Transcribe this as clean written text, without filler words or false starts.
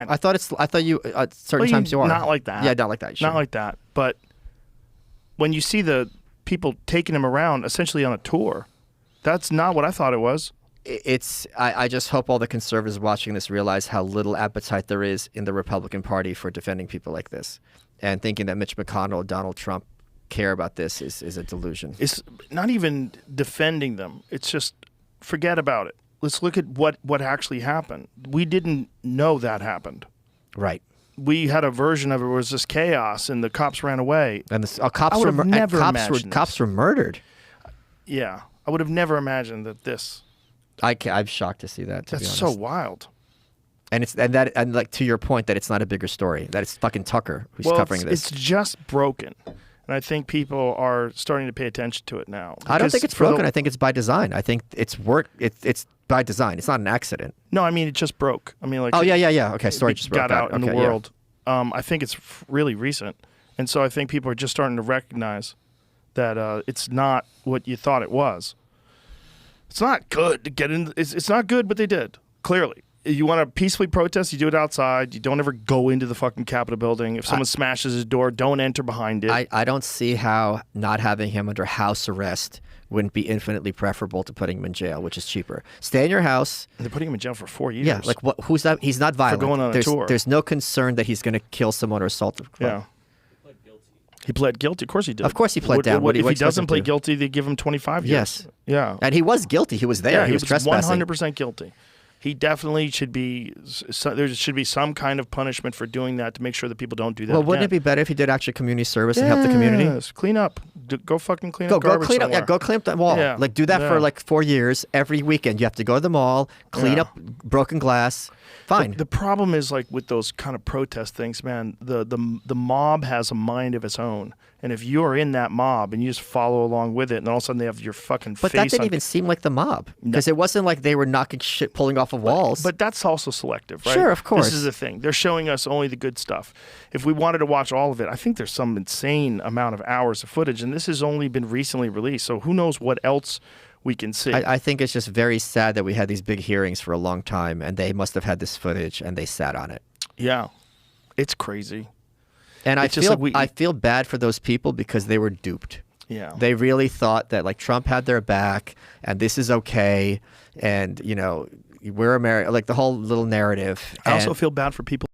I thought you at certain times you are. Not like that. Yeah, not like that. Sure. Not like that. But when you see the people taking him around essentially on a tour, that's not what I thought it was. I just hope all the conservatives watching this realize how little appetite there is in the Republican Party for defending people like this. And thinking that Mitch McConnell, Donald Trump care about this is a delusion. It's not even defending them. It's just forget about it. Let's look at what actually happened. We didn't know that happened. Right. We had a version of it where it was just chaos and the cops ran away. And cops were murdered. Yeah. I would have never imagined that this. I'm shocked to see that, to be honest. That's so wild. And like to your point that it's not a bigger story, that it's fucking Tucker who's covering this. It's just broken. And I think people are starting to pay attention to it now. I don't think it's broken. I think it's by design. I think it's by design. It's not an accident. No, I mean, it just broke. I mean, like. Oh, yeah. Okay, story just broke. Got out in the world. Yeah. I think it's really recent. And so I think people are just starting to recognize that it's not what you thought it was. It's not good to get in. It's not good, but they did, clearly. You want to peacefully protest, you do it outside. You don't ever go into the fucking Capitol building. If someone smashes his door, don't enter behind it. I don't see how not having him under house arrest wouldn't be infinitely preferable to putting him in jail, which is cheaper. Stay in your house. They're putting him in jail for 4 years. Yeah, like what? Who's that? He's not violent. For going on a tour. There's no concern that he's going to kill someone or assault a club. Yeah. He pled guilty. Of course he did. Of course he pled down. If he doesn't plead guilty, they give him 25 years. Yes. Yeah. And he was guilty. He was there. Yeah, he was trespassing. 100% guilty. He definitely should be. There should be some kind of punishment for doing that to make sure that people don't do that. Well, wouldn't it be better if he did actually community service and help the community? Yes, clean up. Go fucking clean up. Go clean up. Yeah, go clean up the mall. Yeah. Like do that for like 4 years. Every weekend you have to go to the mall, clean up broken glass. Fine. The problem is like with those kind of protest things, man. The mob has a mind of its own, and if you're in that mob and you just follow along with it, and all of a sudden they have your fucking face. But that didn't even seem like the mob, because it wasn't like they were knocking shit, pulling off of walls. But that's also selective, right? Sure, of course. This is the thing. They're showing us only the good stuff. If we wanted to watch all of it, I think there's some insane amount of hours of footage, and this has only been recently released, so who knows what else we can see. I think it's just very sad that we had these big hearings for a long time, and they must have had this footage, and they sat on it. Yeah. It's crazy. And I feel bad for those people because they were duped. Yeah. They really thought that like Trump had their back, and this is okay, and, you know, we're America, like the whole little narrative. I also feel bad for people